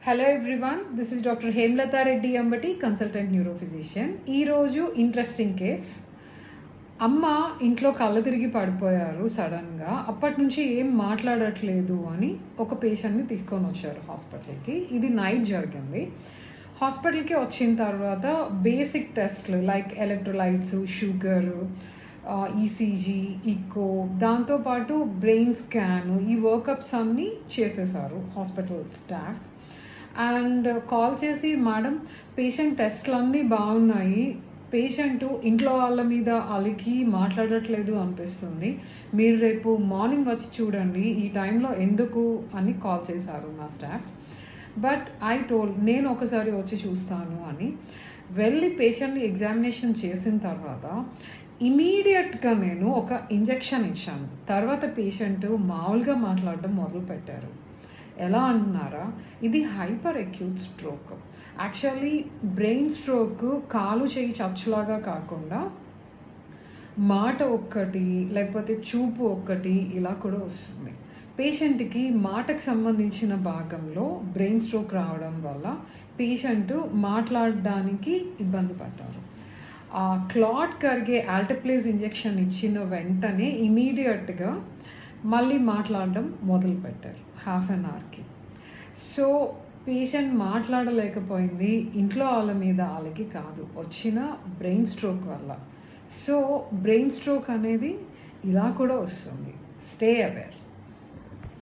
Hello everyone, this is doctor Hemalatha Reddy Ambati, consultant neurophysician. ఈరోజు interesting case. అమ్మ ఇంట్లో కళ్ళు తిరిగి పడిపోయారు సడన్గా. అప్పటి నుంచి ఏం మాట్లాడట్లేదు అని ఒక పేషెంట్ని తీసుకొని వచ్చారు హాస్పిటల్కి. ఇది నైట్ జరిగింది. హాస్పిటల్కి వచ్చిన తర్వాత బేసిక్ టెస్ట్లు like electrolytes, sugar, ECG, echo, దాంతోపాటు బ్రెయిన్ స్కాన్, ఈ వర్కప్స్ అన్నీ చేసేసారు హాస్పిటల్ స్టాఫ్. అండ్ కాల్ చేసి, మేడం పేషెంట్ టెస్ట్లు అన్నీ బాగున్నాయి, పేషెంట్ ఇంట్లో వాళ్ళ మీద అలికి మాట్లాడట్లేదు అనిపిస్తుంది, మీరు రేపు మార్నింగ్ వచ్చి చూడండి, ఈ టైంలో ఎందుకు అని కాల్ చేశారు నా స్టాఫ్. బట్ ఐ టోల్డ్, నేను ఒకసారి వచ్చి చూస్తాను అని. వెళ్ళి పేషెంట్ని ఎగ్జామినేషన్ చేసిన తర్వాత ఇమీడియట్గా నేను ఒక ఇంజెక్షన్ ఇచ్చాను. తర్వాత పేషెంట్ మామూలుగా మాట్లాడడం మొదలుపెట్టారు. ఎలా అంటున్నారా, ఇది hyper acute stroke. Actually brain stroke కాలు చేయి చచ్చులాగా కాకుండా మాట ఒక్కటి లేకపోతే చూపు ఒక్కటి ఇలా కూడా వస్తుంది. పేషెంట్కి మాటకు సంబంధించిన భాగంలో బ్రెయిన్ స్ట్రోక్ రావడం వల్ల పేషెంట్ మాట్లాడడానికి ఇబ్బంది పడ్డారు. ఆ క్లాట్ కరిగే ఆల్టప్లేజ్ ఇంజెక్షన్ ఇచ్చిన వెంటనే ఇమీడియట్గా మళ్ళీ మాట్లాడడం మొదలుపెట్టారు హాఫ్ అన్ అవర్కి. సో పేషెంట్ మాట్లాడలేకపోయింది ఇంట్లో వాళ్ళ మీద వాళ్ళకి కాదు, వచ్చిన బ్రెయిన్ స్ట్రోక్ వల్ల. సో బ్రెయిన్ స్ట్రోక్ అనేది ఇలా కూడా వస్తుంది. Stay aware.